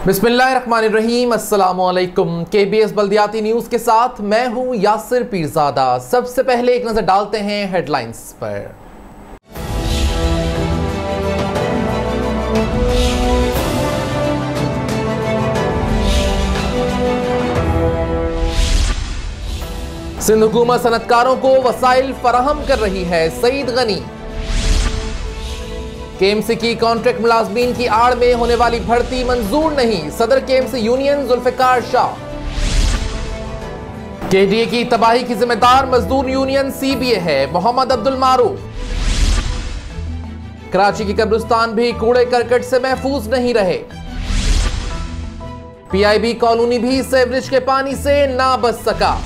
बिस्मिल्लाहिर्रहमानिर्रहीम, अस्सलामुअलैकुम। KBS बल्दियाती न्यूज़ के साथ मैं हूं यासिर पीरजादा। सबसे पहले एक नज़र डालते हैं हेडलाइंस पर। सिंध हुकूमत सनतकारों को वसाइल फराहम कर रही है, सईद गनी। KMC की कॉन्ट्रैक्ट मुलाजमीन की आड़ में होने वाली भर्ती मंजूर नहीं, सदर KMC union Zulfiqar Shah. KDA की तबाही की जिम्मेदार मजदूर यूनियन CBA है, मोहम्मद अब्दुल मारूफ। कराची की कब्रिस्तान भी कूड़े करकट से महफूज नहीं रहे। PIB कॉलोनी भी सेवरेज के पानी से ना बच सका।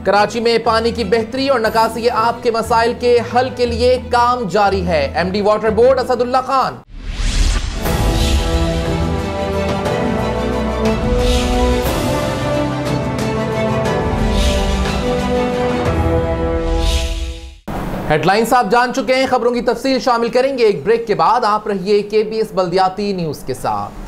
कराची में पानी की बेहतरी और निकासी आब के मसाइल के हल के लिए काम जारी है, MD water board Asadullah Khan. Headlines आप जान चुके हैं, खबरों की तफसील शामिल करेंगे एक ब्रेक के बाद। आप रहिए KBS बल्दियाती न्यूज़ के साथ।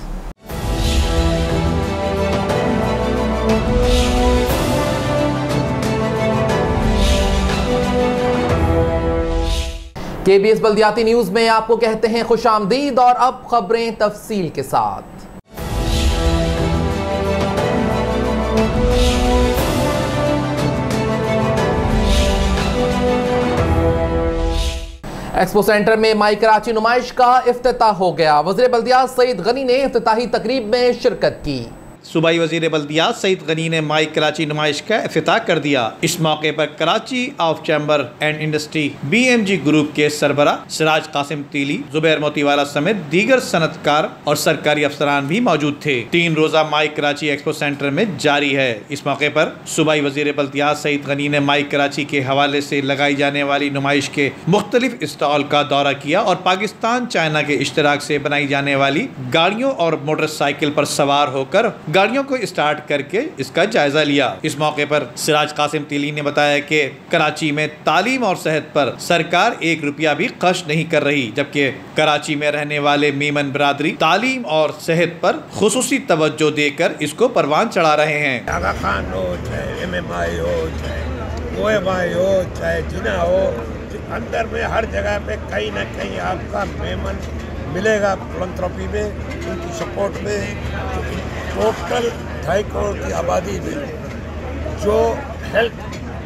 KBS बल्दियाती न्यूज़ में आपको कहते हैं खुशामदीद, और अब खबरें तफसील के साथ। एक्सपो सेंटर में माई कराची नुमाइश का इफ्तिताह हो गया। वज़ीर बल्दियात सईद गनी ने इफ्तिताही तकरीब में शिरकत की। सूबाई वज़ीर बल्दियात सईद गनी ने माई कराची नुमाइश का इफ्तिताह कर दिया। इस मौके पर Karachi of chamber and industry BMG group के सरबरा सिराज कासिम तीली, जुबैर मोतीवाला समेत दीगर सनतकार और सरकारी अफसरान भी मौजूद थे। 3 रोजा माई कराची एक्सपो सेंटर में जारी है। इस मौके पर सूबाई वज़ीर बल्दियात सईद गनी ने माई कराची के हवाले से लगाई जाने वाली नुमाइश के मुख्तलिफ स्टॉल का दौरा किया और पाकिस्तान चाइना के इश्तराक से बनाई जाने वाली गाड़ियों और मोटरसाइकिल पर सवार होकर गाड़ियों को स्टार्ट करके इसका जायजा लिया। इस मौके पर सिराज कासिम तीली ने बताया कि कराची में तालीम और सेहत पर सरकार 1 रुपया भी खर्च नहीं कर रही, जबकि कराची में रहने वाले मीमन बिरादरी तालीम और सेहत पर खुसूसी तवज्जो देकर इसको परवान चढ़ा रहे हैं। आगा खान हो, चाहे MMI हो, चाहे OMI हो, चाहे जिना हो, अंदर में हर जगह पे कहीं ना कहीं आपका मेमन मिलेगा। फिलैंथ्रोपी में, उनकी सपोर्ट में, टोटल 2.5 करोड़ की आबादी में जो हेल्थ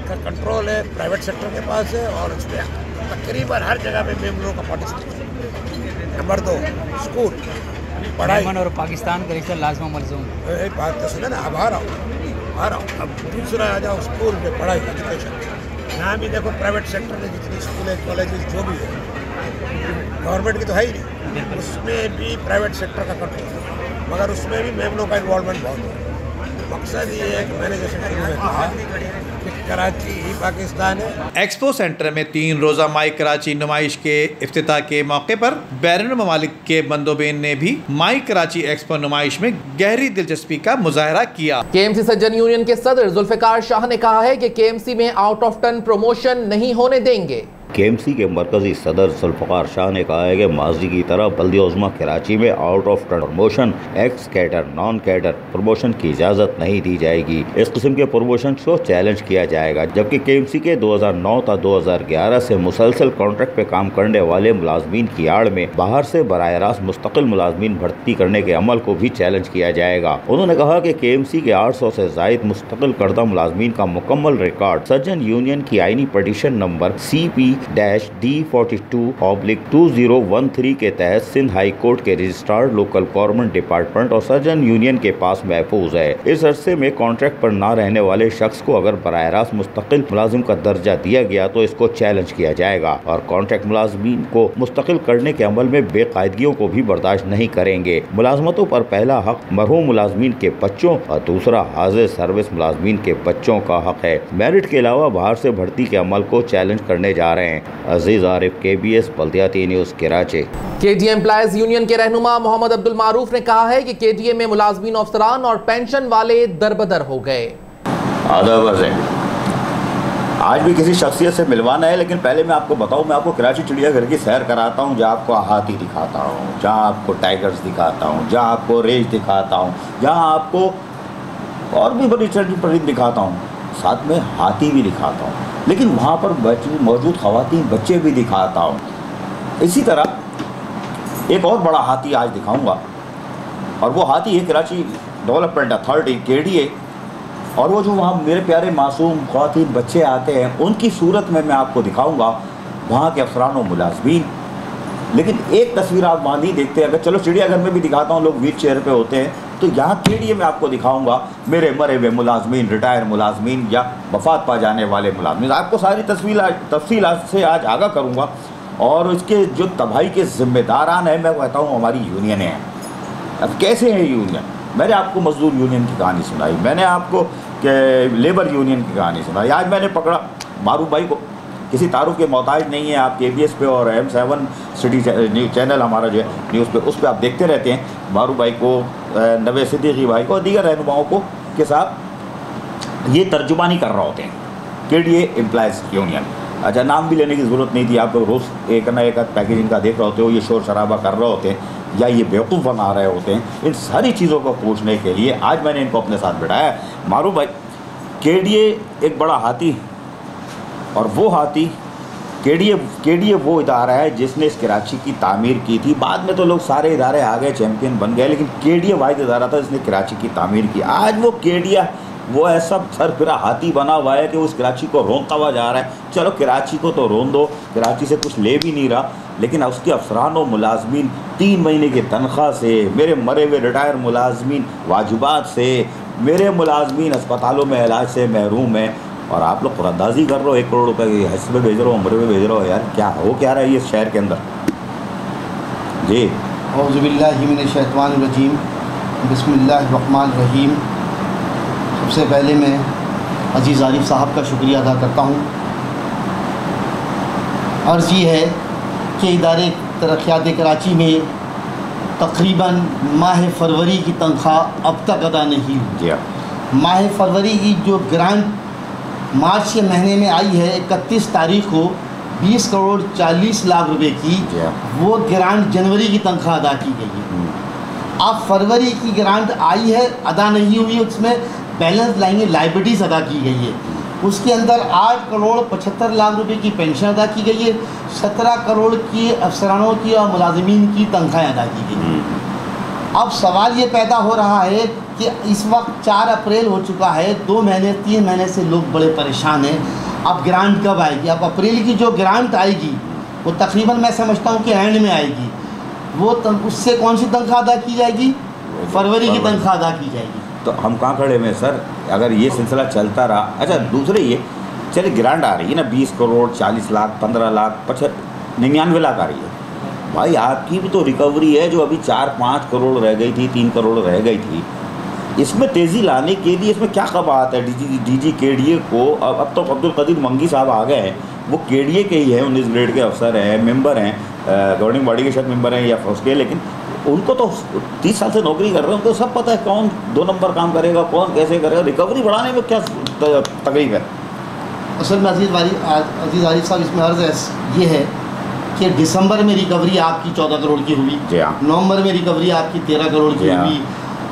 का कंट्रोल है प्राइवेट सेक्टर के पास है, और उसमें तकरीबन हर जगह पे मेमनों का पार्टिसिपेशन। नंबर 2, स्कूल पढ़ाई और पाकिस्तान का रिश्ता लाजमा मलजूम। बात तो सुना ना, अब आ रहा हूँ। अब दूसरा आ जाओ, स्कूल में पढ़ाई, एजुकेशन। यहाँ भी देखो प्राइवेट सेक्टर में जितनी स्कूलें, कॉलेजेस जो भी है, गवर्नमेंट की तो है ही नहीं, उसमें भी प्राइवेट सेक्टर का कंट्रोल है, मगर उसमें भी मेमनों का इन्वॉल्वमेंट बहुत है। मकसद ये है कि मैंने जैसे शुरू में कहा कि कराची ही पाकिस्तान है। एक्सपो सेंटर में 3 रोजा माई कराची नुमाइश के इफ्तिताह के मौके पर बैरून ममालिक के बंदोबेन ने भी माई कराची एक्सपो नुमाइश में गहरी दिलचस्पी का मुजाहरा किया। KMC सज्जन यूनियन के सदर जुल्फिकार शाह ने कहा है कि KMC में आउट ऑफ टर्न प्रमोशन नहीं होने देंगे। KMC के मरकजी सदर जुल्फिकार शाह ने कहा है कि माजी की तरह बल्दिया उज़्मा कराची में out of turn promotion, x cadre, non cadre promotion की इजाज़त नहीं दी जाएगी। इस किस्म के प्रमोशन को चैलेंज किया जाएगा, जबकि KMC के 2009 था 2011 से मुसलसल कॉन्ट्रैक्ट पे काम करने वाले मुलाजमीन की आड़ में बाहर से बराह रास्त मुस्तकिल मुलाजमीन भर्ती करने के अमल को भी चैलेंज किया जाएगा। उन्होंने कहा कि KMC के 800 से जायद मुस्तकिल करदा मुलाजमीन का मुकम्मल रिकॉर्ड सज्जन यूनियन की आईनी पटिशन नंबर CP-D42/2013 के तहत सिंध हाई कोर्ट के रजिस्ट्रार लोकल गवर्नमेंट डिपार्टमेंट और सज्जन यूनियन के पास महफूज है। इस अरसे में कॉन्ट्रैक्ट पर न रहने वाले शख्स को अगर बराह रास्त मुस्तकिल मुलाजिम का दर्जा दिया गया तो इसको चैलेंज किया जाएगा, और कॉन्ट्रैक्ट मुलाजमीन को मुस्तकिल करने के अमल में बेकायदगियों को भी बर्दाश्त नहीं करेंगे। मुलाजमतों पर पहला हक मरहूम मुलाजमीन के बच्चों और दूसरा हाजिर सर्विस मुलाजमीन के बच्चों का हक है। मेरिट के अलावा बाहर से भर्ती के अमल को चैलेंज करने जा रहे हैं। अजीज आरिफ, KBS बल्दियाती news Karachi. KDA employees union के रहनुमा मोहम्मद अब्दुल मारूफ ने कहा है कि KDA में मुलाजमीन, अफसरान और पेंशन वाले दरबदर हो गए। आदाब आज भी किसी शख्सियत से मिलवाना है, लेकिन पहले मैं आपको बताऊं, मैं आपको कराची चिड़ियाघर की सैर कराता हूं, जहां आपको हाथी दिखाता हूं, जहां आपको टाइगर्स दिखाता हूं, जहां आपको रेज दिखाता हूं, जहां आपको और भी बड़ी परिंदे दिखाता हूं, साथ में हाथी भी दिखाता हूं, लेकिन वहां पर मौजूद ख़वातीन बच्चे भी दिखाता हूं। इसी तरह एक और बड़ा हाथी आज दिखाऊँगा, और वो हाथी है कराची डेवलपमेंट अथॉरिटी KDA, और वो जो वहाँ मेरे प्यारे मासूम ख़वातीन बच्चे आते हैं, उनकी सूरत में मैं आपको दिखाऊंगा वहाँ के अफसरान व मुलाजमीन। लेकिन एक तस्वीर आप वहाँ नहीं देखते, अगर चलो चिड़ियाघर में भी दिखाता हूँ, लोग व्हील चेयर पे होते हैं, तो यहाँ KDA में आपको दिखाऊंगा मेरे मरे हुए मुलाजमीन, रिटायर मुलाजमीन या वफात पा जाने वाले मुलाजमीन। आपको सारी तफसील से आज आगाह करूँगा, और इसके जो तबाही के ज़िम्मेदारान हैं, मैं कहता हूँ हमारी यूनियन है। अब कैसे है यूनियन? मैंने आपको मजदूर यूनियन की कहानी सुनाई, मैंने आपको लेबर यूनियन की कहानी सुनाई, आज मैंने पकड़ा मारूफ भाई को, किसी तारुफ के मोहताज नहीं है। आप KBS पे और M7 सिटी न्यूज़ चैनल हमारा जो है न्यूज़ पे, उस पर आप देखते रहते हैं मारूफ भाई को, नवे सिद्दीकी भाई को और दीगर रहनुमाओं को के साथ ये तर्जुमानी कर रहे होते हैं KDA एम्प्लॉयज़ यूनियन। अच्छा, नाम भी लेने की ज़रूरत नहीं थी, आप लोग रोज़ एक ना एक पैकेज इनका देख रहे होते हो, ये शोर शराबा कर रहे होते हैं या ये बेवकूफ़ बना रहे होते हैं। इन सारी चीज़ों को पूछने के लिए आज मैंने इनको अपने साथ बिठाया। मारूफ भाई, KDA एक बड़ा हाथी, और वो हाथी KDA वो इदारा है जिसने इस कराची की तामीर की थी। बाद में तो लोग सारे इदारे आ गए, चैम्पियन बन गए, लेकिन KDA वाहिद इदारा था जिसने कराची की तामीर की। आज वो KDA वो ऐसा सरफिरा हाथी बना हुआ है कि उस कराची को रोनता हुआ जा रहा है। चलो कराची को तो रोन दो, कराची से कुछ ले भी नहीं रहा, लेकिन उसके अफसरान व मुलाजमीन 3 महीने की तनख्वाह से, मेरे मरे हुए रिटायर मुलाजमीन वाजिबात से, मेरे मुलाजमीन अस्पतालों में इलाज से महरूम है, और आप लोग कुरानंदाजी कर रहे हो। 1 करोड़ रुपए की हैसियत में भेज रहे हो, मरे हुए भेज रहे हो। यार क्या हो क्या रहा है ये शहर के अंदर? जी औज़ुबिल्लाहि मिनश्शैतानिर्रजीम, बिस्मिल्लाहिर्रहमानिर्रहीम। सबसे पहले मैं अजीज़ आरिफ साहब का शुक्रिया अदा करता हूँ। अर्ज़ ये है कि इदारे तरक्यात कराची में तकरीबन माह फरवरी की तनख्वाह अब तक अदा नहीं हुई। माह फरवरी की जो ग्रांट मार्च के महीने में आई है 31 तारीख को 20 करोड़ 40 लाख रुपए की, वो ग्रांट जनवरी की तनख्वाह अदा की गई है। अब फरवरी की ग्रांट आई है, अदा नहीं हुई, उसमें बैलेंस लाइनें लाइबिलिटीज़ अदा की गई है। उसके अंदर 8 करोड़ 75 लाख रुपए की पेंशन अदा की गई है, 17 करोड़ की अफसरानों की और मुलाजिमीन की तनख्वाहें अदा की गई हैं। अब सवाल ये पैदा हो रहा है कि इस वक्त 4 अप्रैल हो चुका है, 2 महीने 3 महीने से लोग बड़े परेशान हैं। अब ग्रांट कब आएगी? अब अप्रैल की जो ग्रांट आएगी वो तकरीबन मैं समझता हूँ कि एंड में आएगी। वो उससे कौन सी तनख्वाह अदा की जाएगी? फरवरी की तनख्वाह अदा की जाएगी। तो हम कहाँ खड़े में सर, अगर ये सिलसिला चलता रहा। अच्छा, दूसरे ये चलिए ग्रांट आ रही है ना, 20 करोड़ 40 लाख 15 लाख 99 लाख आ रही है। भाई आपकी भी तो रिकवरी है, जो अभी 4-5 करोड़ रह गई थी, 3 करोड़ रह गई थी, इसमें तेज़ी लाने के लिए इसमें क्या कबात है? DG KDA को अब तो अब्दुल कदीर मंगी साहब आ गए हैं, वो KDA के ही हैं, 19 ग्रेड के अफसर हैं, मेंबर हैं, गवर्निंग बॉडी के शायद मेंबर हैं या उसके, लेकिन उनको तो 30 साल से नौकरी कर रहे हैं, उनको सब पता है कौन 2 नंबर काम करेगा, कौन कैसे करेगा। रिकवरी बढ़ाने में क्या तकलीफ है? असल में अजीज़ आरिफ साहब, इसमें अर्ज़ ये है कि दिसंबर में रिकवरी आपकी 14 करोड़ की हुई, नवंबर में रिकवरी आपकी 13 करोड़ की हुई,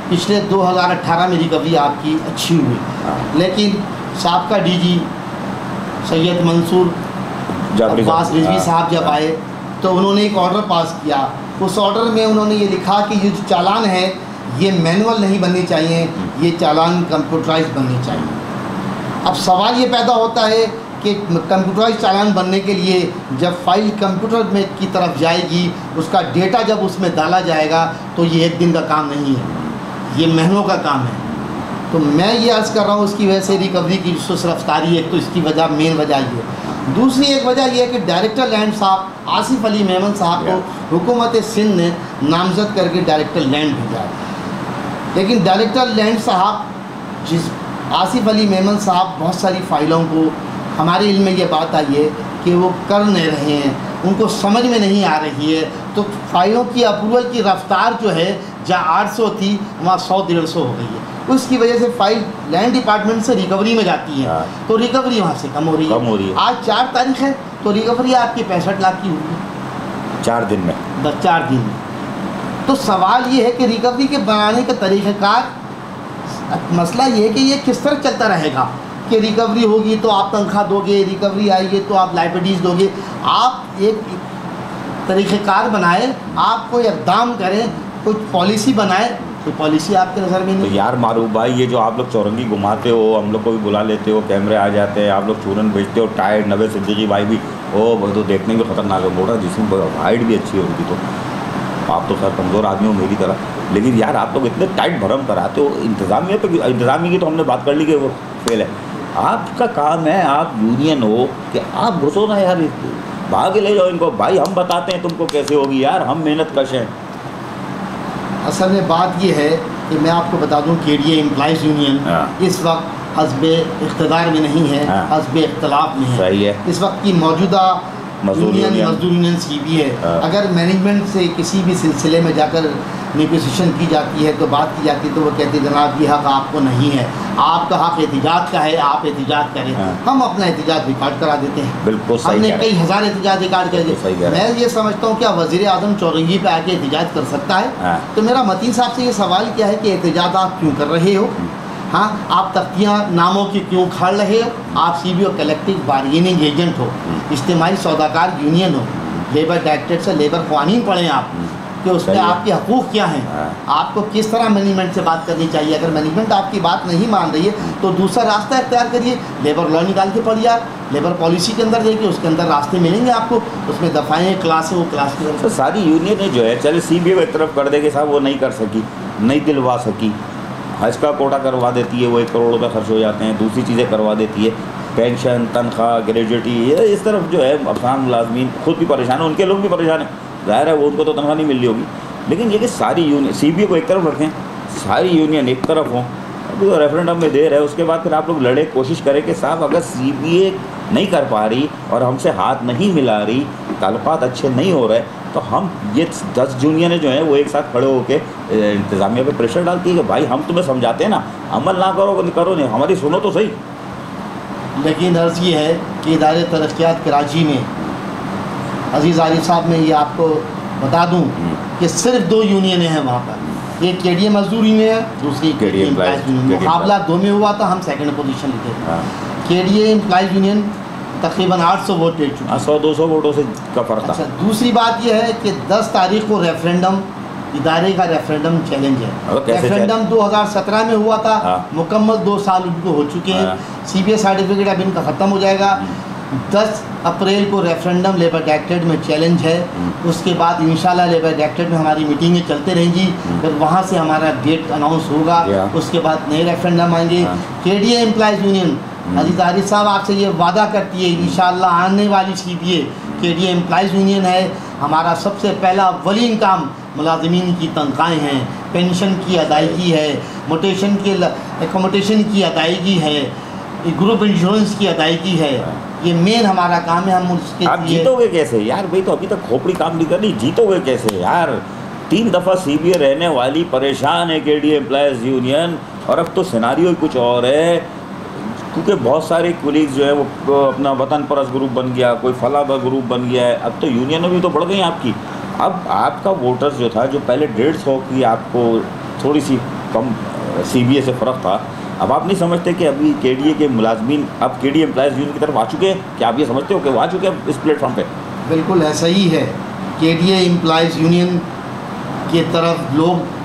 पिछले 2018 में रिकवरी आपकी अच्छी हुई। लेकिन साहब का DG सैयद मंसूर अब्बास रिजवी साहब जब आए तो उन्होंने एक ऑर्डर पास किया। उस ऑर्डर में उन्होंने ये लिखा कि ये जो चालान है ये मैनुअल नहीं बनने चाहिए, ये चालान कंप्यूटराइज बनने चाहिए। अब सवाल ये पैदा होता है कि कंप्यूटराइज चालान बनने के लिए जब फाइल कंप्यूटर में की तरफ जाएगी, उसका डेटा जब उसमें डाला जाएगा, तो ये 1 दिन का काम नहीं है, ये महीनों का काम है। तो मैं ये अर्ज़ कर रहा हूँ उसकी वजह से रिकवरी की सुस्त रफ्तारी, एक तो इसकी वजह मेन वजह ये है। दूसरी एक वजह यह है कि डायरेक्टर लैंड साहब आसिफ अली मेमन साहब को हुकूमत सिंध ने नामजद करके डायरेक्टर लैंड भेजा है। लेकिन डायरेक्टर लैंड साहब आसिफ अली मेमन साहब बहुत सारी फ़ाइलों को हमारे इल्म में ये बात आई है कि वो कर नहीं रहे हैं, उनको समझ में नहीं आ रही है। तो फाइलों की अप्रूवल की रफ्तार जो है, जहाँ 800 थी वहाँ 100-150 हो गई है। उसकी वजह से फाइल लैंड डिपार्टमेंट से रिकवरी में जाती है, तो रिकवरी वहाँ से कम हो रही है। आज 4 तारीख है तो रिकवरी आपकी 65 लाख की हुई है 4 दिन में, 4 दिन में। तो सवाल ये है कि रिकवरी के बनाने का तरीक़ाकार, मसला ये है कि ये किस तरह चलता रहेगा कि रिकवरी होगी तो आप तनख्वाह दोगे, रिकवरी आएगी तो आप लाइबिलिटीज़ दोगे। आप एक तरीक़ेकार बनाए, आप कोई इक़दाम करें, कुछ पॉलिसी बनाए, कोई पॉलिसी आपके नज़र में नहीं। तो यार मारूफ भाई, ये जो आप लोग चौरंगी घुमाते हो, हम लोग को भी बुला लेते हो, कैमरे आ जाते हैं, आप लोग चूरन बेचते हो, टाइट, नवे सिद्दीकी भाई भी वो तो देखने में खतरनाक है, मोटा जिसमें हाइट भी अच्छी है उनकी, तो आप तो खैर कमज़ोर आदमी हो मेरी तरह, लेकिन यार आप लोग इतने टाइट भरम कराते हो। इंतज़ामिया पे, इंतज़ामिया की तो हमने बात कर ली कि वो फेल है। आपका काम है, आप यूनियन हो कि आप घुसो ना यार, भाग ले जाओ इनको, भाई हम बताते हैं तुमको कैसे होगी यार, हम मेहनत कश हैं। असल में बात ये है कि मैं आपको बता दूं, KDA एम्प्लॉइज़ यूनियन इस वक्त हस्बे इक़्तिदार में नहीं है, हस्बे इख्तलाफ में है। सही है। इस वक्त की मौजूदा मजदूर यूनियन CBA है। अगर मैनेजमेंट से किसी भी सिलसिले में जाकर नेगोशिएशन की जाती है तो बात की जाती है तो वो कहते हैं जनाब ये हक़ आपको नहीं है, आपका हक़ एहतिजाज का है, आप एहतिजाज करें। हम अपना एहतिजाज रिकॉर्ड करा देते हैं। बिल्कुल सही। हमने कई हज़ार एहतिजाज रिकॉर्ड कर दिए। मैं ये समझता हूँ क्या वज़ीर आज़म चौरंगी पे आके एहतिजाज कर सकता है? तो मेरा मतीन साहब से ये सवाल क्या है कि एहतिजाज आप क्यों कर रहे हो? हाँ, आप तख्तियाँ नामों की क्यों खाड़ रहे हो? आप CBO कलेक्टिव बार्गेनिंग एजेंट हो, इज्तिमाई सौदाकार यूनियन हो, लेबर डायरेक्टरेट से लेबर क़वानीन पढ़ें आप कि उसमें आपके हकूक़ क्या हैं, आपको किस तरह मैनेजमेंट से बात करनी चाहिए। अगर मैनेजमेंट आपकी बात नहीं मान रही है तो दूसरा रास्ता इख्तियार करिए, लेबर लॉ निकाल के पढ़िए, आप लेबर पॉलिसी के अंदर देखिए, उसके अंदर रास्ते मिलेंगे आपको, उसमें दफ़ाएँ क्लास है, वो क्लास की तो सारी यूनियन जो है चले CBA को एक तरफ कर देगी साहब, वो नहीं कर सकी, नहीं दिलवा सकी। हज का कोटा करवा देती है, वो 1 करोड़ रुपये खर्च हो जाते हैं, दूसरी चीज़ें करवा देती है, पेंशन, तनख्वाह, ग्रेजुएटी, ये इस तरफ जो है अफसान मुलाजमीन खुद भी परेशान है, उनके लोग भी परेशान हैं, ज़ाहिर है वो उनको तो तनख्वाह नहीं मिल रही होगी। लेकिन ये कि सारी यूनियन CBA को एक तरफ रखें, सारी यूनियन एक तरफ हों, अभी तो रेफरेंडम में देर है, उसके बाद फिर आप लोग लड़े, कोशिश करें कि साहब अगर CBA नहीं कर पा रही और हमसे हाथ नहीं मिला रही, ताल्लुकात अच्छे नहीं हो रहे, तो हम ये 10 यूनियनें जो हैं वो एक साथ खड़े होकर इंतज़ामिया पे प्रेशर डालती है कि भाई हम तुम्हें समझाते हैं ना, अमल ना करो नहीं, हमारी सुनो तो सही। लेकिन अर्ज़ ये है कि इदारे तरक्यात कराची में, अजीज़ आरिफ साहब, मैं ये आपको बता दूं कि सिर्फ 2 यूनियनें हैं वहाँ पर, एक KDA मजदूर यूनियन है, दूसरी KDA एम्प्लॉइज़ यूनियन। मुकाबला 2 में हुआ था, हम 2nd पोजीशन लेते थे। KDA एम्प्लॉइज़ यूनियन तकरीबन 800 वोट ले चुकी, 100-200 वोटों से का फर्क था। अच्छा, दूसरी बात यह है कि 10 तारीख को रेफरेंडम, इदारे का रेफरेंडम चैलेंज है। रेफरेंडम 2017 में हुआ था, मुकम्मल 2 साल उनको हो चुके हैं। CBA सर्टिफिकेट अब इनका ख़त्म हो जाएगा। 10 अप्रैल को रेफरेंडम लेबर डायरेक्टरेट में चैलेंज है। उसके बाद इंशाल्लाह लेबर डायरेक्टरेट में हमारी मीटिंगें चलते रहेंगी, फिर वहाँ से हमारा डेट अनाउंस होगा, उसके बाद नए रेफरेंडम आएंगे। KDA एम्प्लॉइज़ यूनियन अजीज़ आरिफ साहब आपसे ये वादा करती है इंशाल्लाह आने वाली CBA KDA एम्प्लॉइज़ यूनियन है, हमारा सबसे पहला अव्वलीन काम मुलाजमीन की तनख्वाहें हैं, पेंशन की अदायगी है, एकोमोडेशन की अदायगी है, ग्रुप इंश्योरेंस की अदायगी है। ये मेन हमारा काम है। हम उसके आप जीतोगे कैसे यार? भाई तो अभी तक खोपड़ी काम नहीं कर रही, जीतोगे कैसे यार? 3 दफ़ा CBA रहने वाली परेशान है KDA एम्प्लॉइज़ यूनियन, और अब तो सिनारियो कुछ और है, क्योंकि बहुत सारे कुलीग जो है वो अपना वतन परस्त ग्रुप बन गया, कोई फला ग्रुप बन गया है। अब तो यूनियन भी तो बढ़ गई आपकी। अब आपका वोटर्स जो था, जो पहले 150 की आपको थोड़ी सी कम CBA से फ़र्क था, अब आप नहीं समझते कि अभी KDA के मुलाजमीन अब KDA एम्प्लॉइज़ यूनियन की तरफ आ चुके हैं? क्या आप ये समझते हो कि वो आ चुके हैं इस प्लेटफॉर्म पे? बिल्कुल ऐसा ही है। KDA एम्प्लॉइज़ यूनियन की तरफ लोग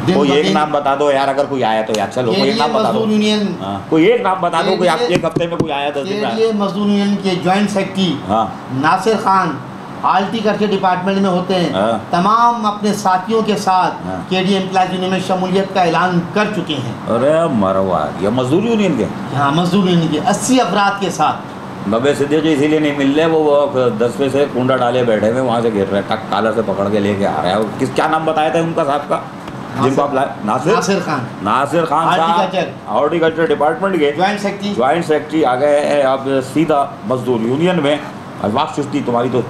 कोई एक नाम बता दो यार, अगर कोई आया तो यार चलो कोई एक नाम बता दो। यूनियन कोई एक नाम बता दो, कोई आप एक हफ्ते में कोई आया 10 दिन में। KDA मजदूर यूनियन के जॉइंट सेक्रेटरी नासिर खान आल्टी करके डिपार्टमेंट में होते हैं, तमाम अपने साथियों के साथ KDA एम्प्लॉइज़ यूनियन में शमूलियत का ऐलान कर चुके हैं। अरे मरवा, ये मजदूर यूनियन के? हाँ, मजदूर यूनियन के 80 अफराद के साथ। नबे सिद्दीकी इसीलिए नहीं मिल रहे, वो 10वें से कुंडा डाले बैठे हुए, वहाँ से गिर रहे, टक कालर से पकड़ के लेके आ रहा है। क्या नाम बताया था उनका साहब का, जिनको आप नासिर खान साहब, हॉर्टिकल्चर डिपार्टमेंट के जॉइंट सेक्रेटरी आ गए हैं अब सीधा मजदूर यूनियन में। अल्वाफ चिश्ती तुम्हारी तो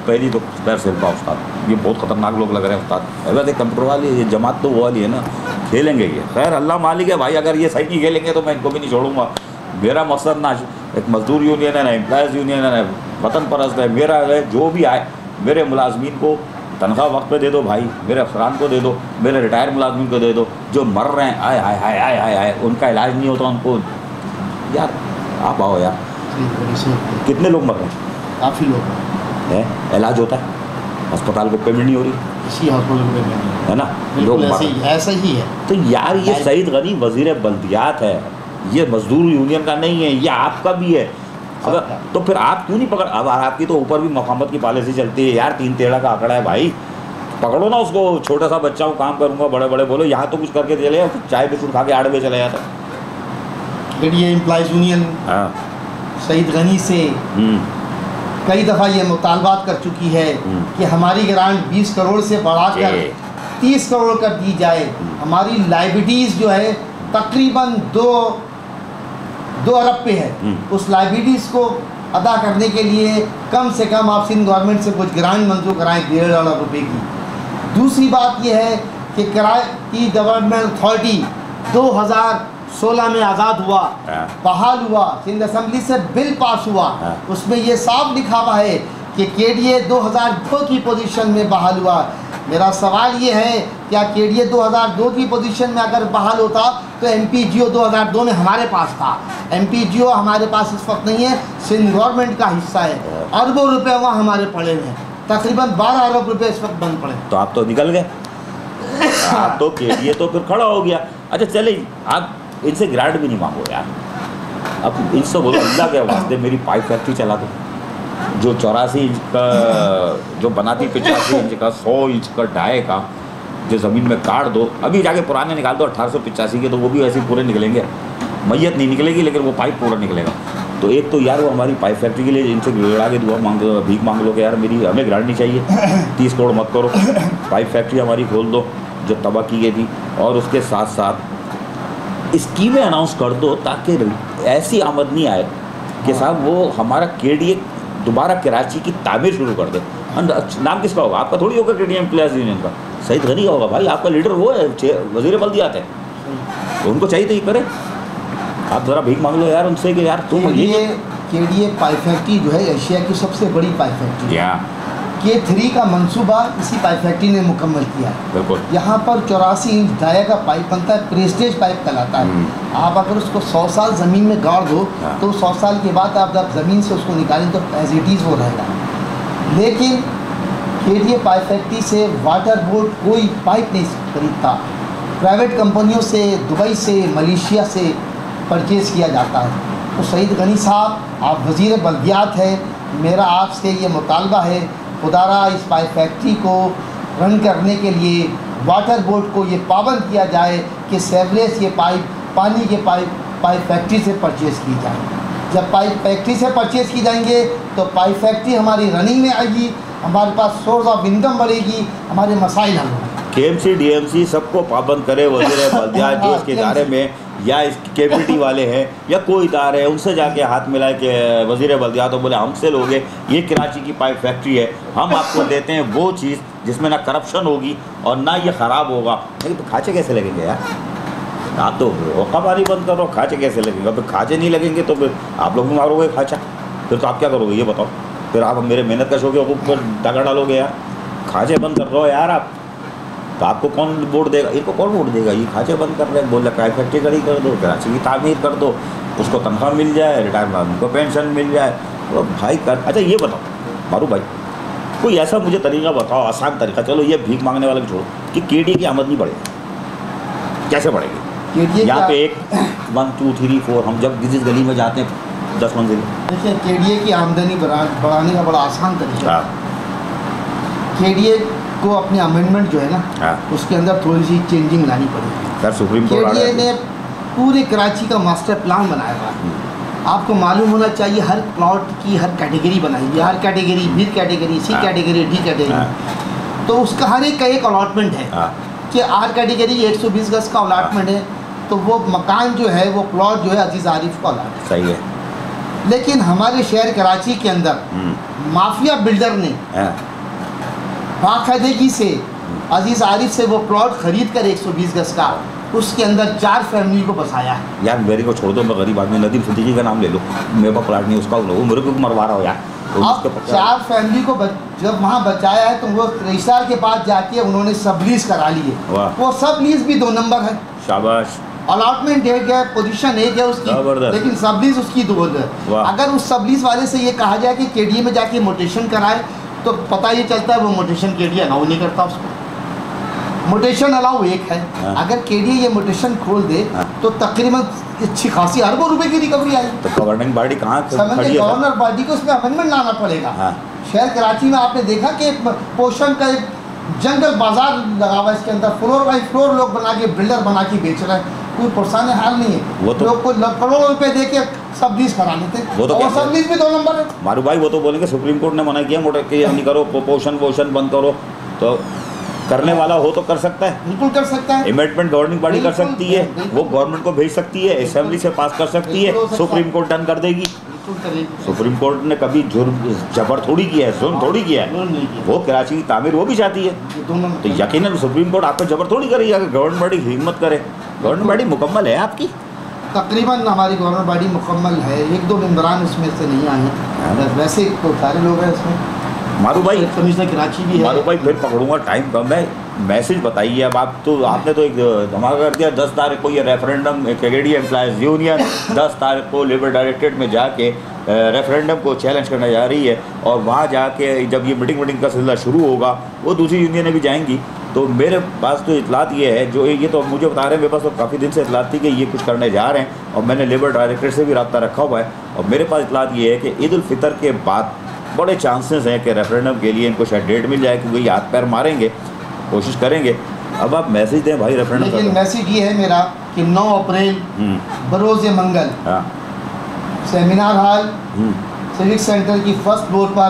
पहली तो पैर से उस्ताद, ये बहुत ख़तरनाक लोग लग रहे हैं उस्ताद। वैसे कंप्यूटर वाली ये जमात तो वो वाली है ना खेलेंगे ये। खैर अल्लाह मालिक है भाई, अगर ये सही नहीं खेलेंगे तो मैं इनको भी नहीं छोड़ूंगा। मेरा मकसद ना एक मजदूर यूनियन है, ना एम्प्लॉयज़ यूनियन है, ना वतन परस्त है। मेरा है जो भी आए मेरे मुलाजमीन को तनख्वाह वक्त पे दे दो भाई, मेरे अफसरान को दे दो, मेरे रिटायर मुलाजमीन को दे दो। जो मर रहे हैं आए हाय हाय हाय हाय हाय, उनका इलाज नहीं होता उनको। यार आप आओ यार, कितने लोग मर रहे हैं? काफ़ी लोग हैं, इलाज होता है, अस्पताल को पेमेंट नहीं हो रही, इसी हॉस्पिटल में पेमेंट है ना, लोग ऐसा ही है। तो यार ये सईद गनी वज़ीर बल्दियात है, ये मजदूर यूनियन का नहीं है, ये आपका भी है। अगर तो फिर आप क्यों नहीं पकड़? अब आपकी तो ऊपर भी मकामत की पॉलिसी चलती है यार, 3 टेढ़ा का आंकड़ा है भाई, पकड़ो ना उसको। छोटा सा बच्चा हूँ, काम करूँगा, बड़े बड़े बोलो यहाँ तो कुछ करके चले, चाय बिस्कुट खा के 8 बजे चले जाता। ये एम्प्लॉयज़ यूनियन सईद गनी से कई दफ़ा ये मुतालबात कर चुकी है कि हमारी ग्रांट 20 करोड़ से बढ़ाकर 30 करोड़ कर दी जाए। हमारी लाइबिलिटीज़ जो है तकरीबन 2 अरब पे है। उस लाइबिलिटीज़ को अदा करने के लिए कम से कम आप सिंध गवर्नमेंट से कुछ ग्रांट मंजूर कराएँ 1.5 लाख रुपये की। दूसरी बात यह है कि किराए की डेवलपमेंट अथॉरिटी 2016 में आज़ाद हुआ, बहाल हुआ, सिंध असम्बली से बिल पास हुआ, उसमें ये साफ लिखा हुआ है कि KDA 2002 की पोजीशन में बहाल हुआ। मेरा सवाल ये है, क्या KDA 2002 की पोजीशन में अगर बहाल होता तो MPGO 2002 में हमारे पास था। MPGO हमारे पास इस वक्त नहीं है, सिंध गवर्नमेंट का हिस्सा है। अरबों रुपए वहाँ हमारे पड़े हुए हैं, तकरीबन 12 अरब रुपए इस वक्त बंद पड़े। तो आप तो निकल गए, आप तो KDA तो फिर खड़ा हो गया। अच्छा चले, आप इनसे ग्रांट भी नहीं मांगो यार। अब इनसे बोलो अल्लाह के वास्ते मेरी पाइप फैक्ट्री चला दो, जो 84 इंच का जो बनाती 85 इंच का 100 इंच का डाई का जो ज़मीन में काट दो। अभी जाके पुराने निकाल दो 1885 के, तो वो भी वैसे पूरे निकलेंगे, मैयत नहीं निकलेगी लेकिन वो पाइप पूरा निकलेगा। तो एक तो यार वो हमारी पाइप फैक्ट्री के लिए इनसे गिड़ा के दुआ मांग दो, भीख मांग लो कि यार मेरी हमें ग्रांट नहीं चाहिए, 30 करोड़ मत करो, पाइप फैक्ट्री हमारी खोल दो जो तबाह की गई थी। और उसके साथ साथ स्कीमें अनाउंस कर दो ताकि ऐसी आमदनी आए कि साहब वो हमारा KDA दोबारा कराची की तामीर शुरू कर दे। नाम किसका होगा? आपका थोड़ी होगा KDA एम्प्लॉयज़ यूनियन का, सईद गनी का होगा भाई। आपका लीडर वो है, वज़ीर बल्दियात है, तो उनको चाहिए तो ये करे। आप ज़रा भीख मांग लो यार उनसे कि यार तुम ये KDA पाइप फैक्ट्री जो है एशिया की सबसे बड़ी पाइप फैक्ट्री है। K3 का मंसूबा इसी पाइप फैक्ट्री ने मुकम्मल किया है। बिल्कुल, यहाँ पर 84 इंच डाया का पाइप बनता है, प्रेस्टेज पाइप कहलाता है। आप अगर उसको 100 साल ज़मीन में गाड़ दो तो 100 साल के बाद आप जब ज़मीन से उसको निकालें तो एज इट इज़ वो रहेगा। लेकिन KDA पाइप फैक्ट्री से वाटर बोर्ड कोई पाइप नहीं खरीदता, प्राइवेट कंपनियों से, दुबई से, मलेशिया से परचेज़ किया जाता है। तो सईद गनी साहब, आप वज़ीर बल्दियात है, मेरा आपसे ये मुतालबा है, खुदारा इस पाइप फैक्ट्री को रन करने के लिए वाटर बोर्ड को ये पाबंद किया जाए कि सेवरेज ये पाइप, पानी के पाइप फैक्ट्री से परचेज़ की जाए। जब पाइप फैक्ट्री से परचेज़ की जाएंगे तो पाइप फैक्ट्री हमारी रनिंग में आएगी, हमारे पास सोर्स ऑफ इनकम बढ़ेगी, हमारे मसाइल हल होंगे। KMC DMC सबको पाबंद करे, वज़ीर बल्दियात जो इसके इदारे में या इस KPT वाले हैं या कोई इदारे हैं उनसे जाके हाथ मिलाए कि वज़ीर बल्दियात तो बोले हमसे लोगे, ये कराची की पाइप फैक्ट्री है, हम आपको देते हैं वो चीज़ जिसमें ना करप्शन होगी और ना ये ख़राब होगा। लेकिन तो खाचे कैसे लगेंगे यार? आप तो औकाबारी बंद करो, खाचे कैसे लगेंगे? फिर खाचे नहीं लगेंगे तो फिर आप लोग भी मारोगे खाचा, फिर तो आप क्या करोगे ये बताओ? फिर आप मेरे मेहनत कश होगे ऊपर डाका डालोगे यार? खाचे बंद कर रहे हो यार आप, तो आपको कौन वोट देगा? इनको कौन वोट देगा? ये खाचे बंद कर रहे हैं, बोल रहे फैक्ट्री खड़ी कर दो, कराची की तामीर कर दो, उसको तनख्वाह मिल जाए, रिटायरमेंट को पेंशन मिल जाए, तो भाई कर। अच्छा ये बताओ मारू भाई, कोई ऐसा मुझे तरीका बताओ, आसान तरीका, चलो ये भीख मांगने वाले को छोड़ो, कि KDA की आमदनी बढ़ेगी, कैसे बढ़ेगी? यहाँ पे 1 1 2 3 4 हम जब जिस गली में जाते हैं 10 मंजिल। देखिए KDA की आमदनी बढ़ाने का बड़ा आसान तरीका, KDA को अपने अमेंडमेंट जो है ना उसके अंदर थोड़ी सी चेंजिंग लानी पड़ेगी। सर सुप्रीम कोर्ट KDA ने पूरे कराची का मास्टर प्लान बनाया हुआ है। आपको मालूम होना चाहिए हर प्लॉट की हर कैटेगरी बनाई है, हर category, B category, C category, D category, तो उसका हर एक का एक अलॉटमेंट है कि R कैटेगरी 120 गज का अलॉटमेंट है, तो वो मकान जो है वो प्लॉट जो है अजीज़ आरिफ का अलॉट सही है। लेकिन हमारे शहर कराची के अंदर माफिया बिल्डर ने बाकायदगी से अजीज़ आरिफ से वो प्लॉट ख़रीद कर 120 गज का उसके अंदर 4 फैमिली को बसाया है। यार मेरे को छोड़ दो, मैं गरीब आदमी, नदीम सिद्दीकी का नाम ले लो, मेरे पास प्लाट नहीं उसका, वो मेरे को मरवा रहा हो यार। तो अब 4 फैमिली को जब वहाँ बचाया है तो वो रजिस्ट्रार के पास जाके उन्होंने सब लीज करा ली है। वो सब लीज भी 2 नंबर है। शाबाश। अलॉटमेंट एक है, पोजीशन एक है उसकी, लेकिन सब लीज उसकी 2 है। अगर उस सब लीज वाले से ये कहा जाए कि केडीए में जाके मोटेशन कराए तो पता ये चलता है वो मोटेशन केडीए अलाउ नहीं करता उसको। मोटेशन अलाउ एक है, अगर केडीए ये मोटेशन खोल दे तो तकरीबन अच्छी खासी अरबों रुपए की रिकवरी आई। तो गवर्निंग बॉडी कहाँ खड़ी है? गवर्नर बॉडी को उसमें अमेंडमेंट लाना पड़ेगा। शहर कराची में आपने देखा कि पोषण का एक जंगल बाजार लगा हुआ है, इसके अंदर फ्लोर बाई फ्लोर लोग बना के बिल्डर बना के बेच रहे हैं, कोई पुरसाने हाल नहीं है। वो तो लोग को करोड़ों रुपए दे के सब लीज करा लेते हैं, वो तो सब लीज भी 2 नंबर है। मारू भाई वो तो बोलेंगे सुप्रीम कोर्ट ने मना किया मोटर के नहीं करो, पोषण बंद करो, तो करने वाला हो तो कर सकता है, बिल्कुल कर सकता है। अमेंडमेंट गवर्निंग बॉडी कर सकती है, वो गवर्नमेंट को भेज सकती है, असेंबली से पास कर सकती है, सुप्रीम कोर्ट डन कर देगी। सुप्रीम कोर्ट ने कभी जबर थोड़ी किया है, जुल्म थोड़ी किया है। वो कराची की तामीर वो भी चाहती है, तो यकीनन सुप्रीम कोर्ट आपको जबर थोड़ी करेगी अगर गवर्नमेंट बॉडी हिम्मत करे। गवर्नमेंट बॉडी मुकम्मल है आपकी, तकरीबन हमारी गवर्नमेंट बॉडी मुकम्मल है। 1-2 मेंबरान उसमें से नहीं आए, वैसे तो सारे लोग हैं इसमें। मारू भाई कमिश्नर कराची भी है। मारू भाई फिर पकड़ूंगा, टाइम कम है, मैसेज बताइए। अब आपने तो एक धमाका कर दिया। 10 तारीख को ये रेफरेंडम केडीए एम्प्लॉयज़ यूनियन 10 तारीख को लेबर डायरेक्टरेट में जाके रेफरेंडम को चैलेंज करने जा रही है, और वहाँ जाके जब ये मीटिंग का सिलसिला शुरू होगा वो दूसरी यूनियनें भी जाएंगी। तो मेरे पास तो इतलात ये है, जो ये तो मुझे बता रहे हैं, मेरे पास तो काफ़ी दिन से इतलात थी कि ये कुछ करने जा रहे हैं, और मैंने लेबर डायरेक्टरेट से भी रब्ता रखा हुआ है। और मेरे पास इतलात ये है कि ईद उल फितर के बाद बड़े चांसेस हैं कि रेफरेंडम के लिए इनको शायद डेट मिल जाए, क्योंकि ये हाथ पैर मारेंगे, कोशिश करेंगे। अब आप मैसेज दें भाई रेफरेंडम। लेकिन मैसेज ये है मेरा कि 9 अप्रैल बरोज़ मंगल सेमिनार हॉल सिविक सेंटर की फर्स्ट फ्लोर पर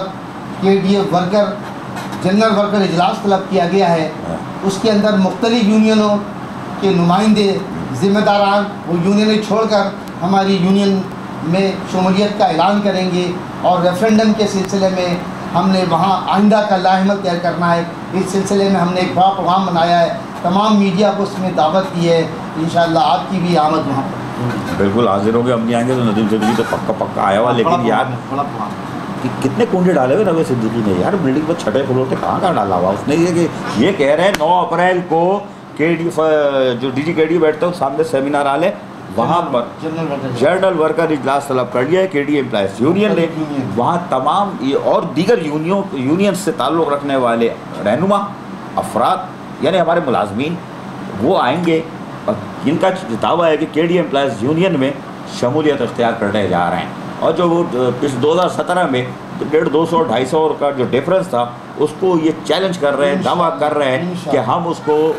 केडीए वर्कर जनरल वर्कर इजलास तलब किया गया है। उसके अंदर मुख्तलिफ यूनियनों के नुमाइंदे ज़िम्मेदारान वो यूनियनें छोड़कर हमारी यूनियन में शमूलियत का ऐलान करेंगे, और रेफरेंडम के सिलसिले में हमने वहाँ आइंदा का लाहिमल तैयार करना है। इस सिलसिले में हमने एक बड़ा प्रोग्राम बनाया है, तमाम मीडिया को उसमें दावत दी है। इंशाअल्लाह आपकी भी आमद वहाँ पर बिल्कुल हाजिर होंगे। हम नहीं आएंगे तो नदीम सिद्दीकी तो पक्का आया हुआ। लेकिन यार कि कितने कुंडे डाले हुए नवे सिद्दीकी ने यार, बिल्डिंग पर 6ठे फ्लोर पे कहाँ डाला हुआ उसने। ये कह रहे हैं 9 अप्रैल को जो डीजी केडीए बैठते हैं सामने सेमिनार हॉल है, वहाँ पर जनरल वर्कर इजलास तलब कर लिया है केडीए एम्प्लॉयज़ यूनियन ने। वहाँ तमाम और दीगर यूनियन से ताल्लुक़ रखने वाले रहनुमा अफराद यानी हमारे मुलाजमीन वो आएंगे, और इनका दावा है कि केडीए एम्प्लॉयज़ यूनियन में शमूलियत इख्तियार करने जा रहे हैं। और जो वो इस 2017 में 150-200-250 का जो डिफरेंस था उसको ये चैलेंज कर रहे हैं, दावा कर रहे हैं कि हम उसको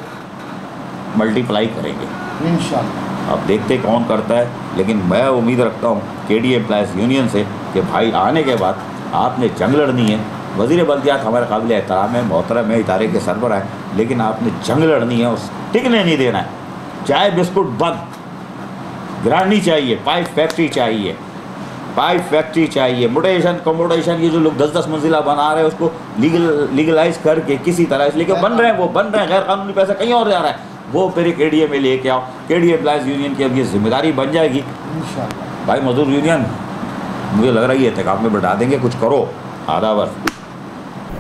मल्टीप्लाई करेंगे इंशाअल्लाह। अब देखते कौन करता है, लेकिन मैं उम्मीद रखता हूँ केडीए एम्प्लॉयज़ यूनियन से कि भाई आने के बाद आपने जंग लड़नी है। वज़ीर बल्दियात हमारे काबिल एहतराम है, मोहतरम है, इदारे के सरबराह है, लेकिन आपने जंग लड़नी है, उस टिकने नहीं देना है। चाय बिस्कुट बंद, ग्रांडी चाहिए, पाइप फैक्ट्री चाहिए, मोटेशन कमोडेशन, ये जो लोग 10-10 मंजिला बना रहे हैं उसको लीगलाइज करके किसी तरह, इसलिए बन रहे हैं, वो बन रहे हैं, गैर कानूनी पैसा कहीं और जा रहा है, वो फिर केडीए में लेके आओ। केडीए एम्प्लॉयज़ यूनियन की अब ये जिम्मेदारी बन जाएगी इंशाअल्लाह। भाई मजदूर यूनियन मुझे लग रहा है ये एहतिकाम में बढ़ा देंगे, कुछ करो। आदावर।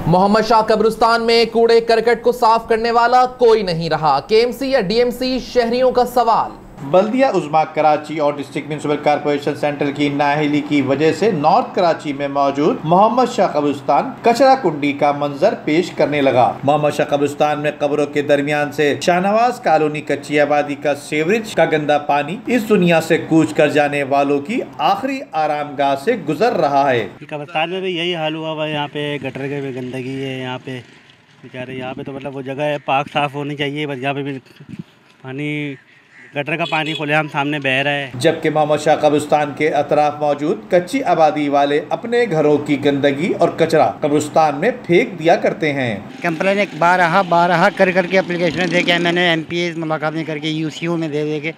मोहम्मद शाह कब्रिस्तान में कूड़े करकट को साफ करने वाला कोई नहीं रहा, केएमसी या डीएमसी शहरियों का सवाल। बल्दिया उज़्मा कराची और डिस्ट्रिक्ट म्युनिसिपल कॉर्पोरेशन सेंटर की नाअहली की वजह से नॉर्थ कराची में मौजूद मोहम्मद शाह कब्रिस्तान कचरा कुंडी का मंजर पेश करने लगा। मोहम्मद शाह कब्रिस्तान में कब्रों के दरमियान से शाहनवाज कॉलोनी कच्ची आबादी का सीवरेज का गंदा पानी इस दुनिया से कूच कर जाने वालों की आखिरी आरामगाह से गुजर रहा है। कब्रिस्तान में भी यही हाल हुआ हुआ है, यहाँ पे गटर के में गंदगी है, यहाँ पे बेचारे, यहाँ पे तो मतलब वो जगह है पाक साफ होनी चाहिए, बस यहाँ पे भी पानी, गटर का पानी खुलेआम सामने बह रहा है। जबकि मोहम्मद शाह कब्रिस्तान के अतराफ मौजूद कच्ची आबादी वाले अपने घरों की गंदगी और कचरा कब्रिस्तान में फेंक दिया करते हैं। कंप्लेन बारहा कर करके एप्लीकेशन दे के मैंने MPA मुलाकातें करके UCO में दे के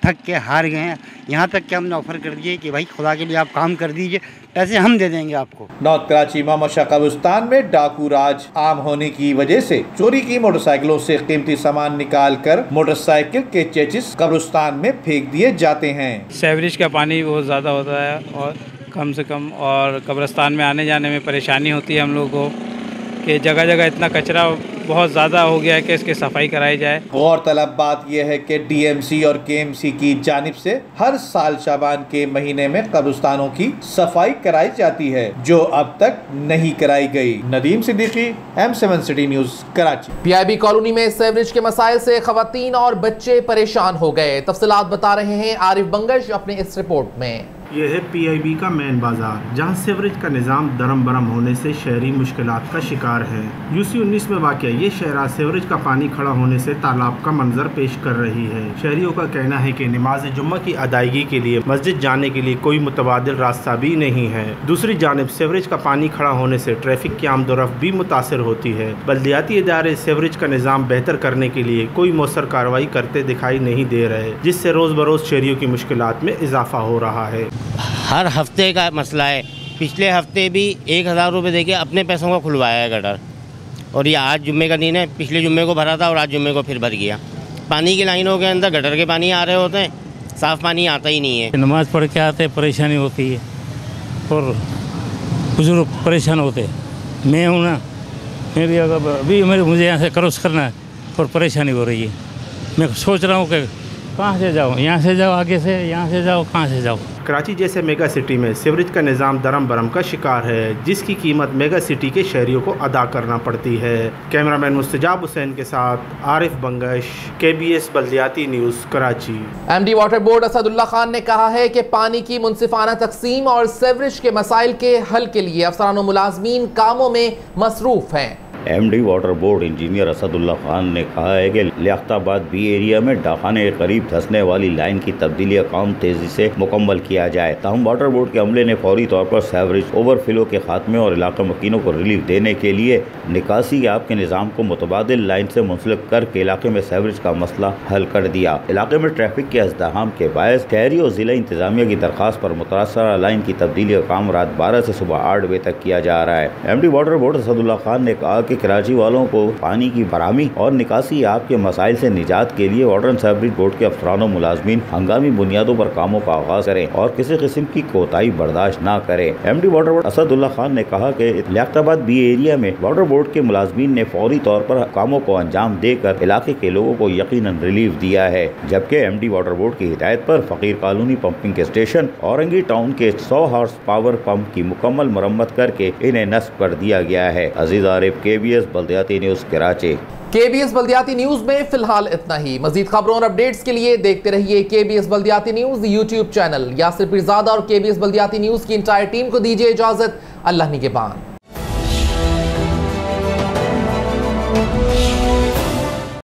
थक के हार गए हैं। यहाँ तक कि हमने ऑफ़र कर दिए कि भाई खुदा के लिए आप काम कर दीजिए, पैसे हम दे देंगे आपको। नॉर्थ कराची मोहम्मद शाह कब्रिस्तान में डाकू राज आम होने की वजह से चोरी की मोटरसाइकिलों से कीमती सामान निकालकर मोटरसाइकिल के चेचिस कब्रिस्तान में फेंक दिए जाते हैं। सीवरेज का पानी बहुत ज़्यादा होता है और कम से कम, और कब्रिस्तान में आने जाने में परेशानी होती है हम लोगों को कि जगह जगह इतना कचरा बहुत ज़्यादा हो गया है कि इसकी सफाई कराई जाए। गौरतलब बात यह है कि डीएमसी और केएमसी की जानिब से हर साल शाबान के महीने में कब्रिस्तानों की सफाई कराई जाती है, जो अब तक नहीं कराई गई। Nadeem Siddiqui, M7 city news, Karachi. PIB colony में सीवरेज के मसाइल से खवातीन और बच्चे परेशान हो गए। तफसीलात बता रहे हैं आरिफ बंगश अपने इस रिपोर्ट में। यह है PIB का मेन बाजार, जहां सीवरेज का निज़ाम दरम बरम होने से शहरी मुश्किलात का शिकार है। UC19 में वाक़ ये शहरा सीवरेज का पानी खड़ा होने से तालाब का मंजर पेश कर रही है। शहरियों का कहना है कि नमाज जुम्मा की अदायगी के लिए मस्जिद जाने के लिए कोई मुतबादिल रास्ता भी नहीं है। दूसरी जानिब सीवरेज का पानी खड़ा होने से ट्रैफिक की आमदोरफ्त भी मुतासर होती है। बल्दियाती इदारे सीवरेज का निज़ाम बेहतर करने के लिए कोई मौसर कार्रवाई करते दिखाई नहीं दे रहे, जिससे रोज़ बरोज़ शहरियों की मुश्किलात में इजाफा हो रहा है। हर हफ्ते का मसला है। पिछले हफ्ते भी 1000 रुपये देके अपने पैसों का खुलवाया है गटर, और ये आज जुम्मे का दिन है। पिछले जुम्मे को भरा था और आज जुम्मे को फिर भर गया। पानी की लाइनों के अंदर गटर के पानी आ रहे होते हैं, साफ़ पानी आता ही नहीं है। नमाज पढ़ के आते परेशानी होती है और बुजुर्ग परेशान होते। मैं हूँ ना, मेरी अभी मुझे यहाँ से क्रॉस करना है और परेशानी हो रही है। मैं सोच रहा हूँ कि कहाँ से जाऊँ, यहाँ से जाओ, आगे से यहाँ से जाओ, कहाँ से जाओ। कराची जैसे मेगा सिटी में सीवरेज का निज़ाम दरम बरम का शिकार है, जिसकी कीमत मेगा सिटी के शहरियों को अदा करना पड़ती है। कैमरामैन मुस्तजाब हुसैन के साथ आरिफ बंगश, KBS बल्दियाती news, Karachi. MD water board Asadullah Khan ने कहा है कि पानी की मुनसिफाना तकसीम और सीवरेज के मसाइल के हल के लिए अफसरान व मुलाजमीन कामों में मसरूफ़ हैं। MD water board engineer Asadullah Khan ने कहा है कि लियाकताबाद B एरिया में डाखाने के करीब धंसने वाली लाइन की तब्दीली का काम तेजी से मुकम्मल किया जाए। ताहम वाटर बोर्ड के अमले ने फौरी तौर पर सीवरेज ओवरफ्लो के खात्मे और इलाका मकीनों को रिलीफ देने के लिए निकासी आब के निज़ाम को मुतबादिल लाइन से मुंसलिक करके इलाके में सीवरेज का मसला हल कर दिया। इलाके में ट्रैफिक के अज़दहाम के बायस शहरी और ज़िला इंतजामिया की दरख्वास्त पर मुतासरा लाइन की तब्दीली का काम रात 12 से सुबह 8 बजे तक किया जा रहा है। MD water board Asadullah Khan ने कहा कि कराची वालों को पानी की फराहमी और निकासी आब के मसाइल से निजात के लिए वाटर एंड सीवरेज बोर्ड के अफसरान मुलाजमीन हंगामी बुनियादों पर कामों का आगाज करें और किसी किस्म की कोताही बर्दाश्त न करें। MD water board Asadullah Khan ने कहा कि लियाकताबाद B एरिया में वाटर बोर्ड के मुलाजमीन ने फौरी तौर पर कामों को अंजाम देकर इलाके के लोगों को यकीनन रिलीफ दिया है, जबकि MD वाटर बोर्ड की हिदायत पर फकीर कॉलोनी पंपिंग के स्टेशन औरंगी टाउन के 100 हॉर्स पावर पंप की मुकम्मल मरम्मत करके इन्हें नस्ब कर दिया गया है। अजीज आरिफ, KBS बल्दियाती न्यूज़, कराची। KBS बल्दियाती न्यूज़ में फिलहाल इतना ही। मजीद खबरों और अपडेट्स के लिए देखते रहिए KBS बल्दियाती news YouTube channel. Yasir Pirzada और KBS बल्दियाती न्यूज़ की इंटायर टीम को दीजिए इजाज़त। अल्लाह निगहबान।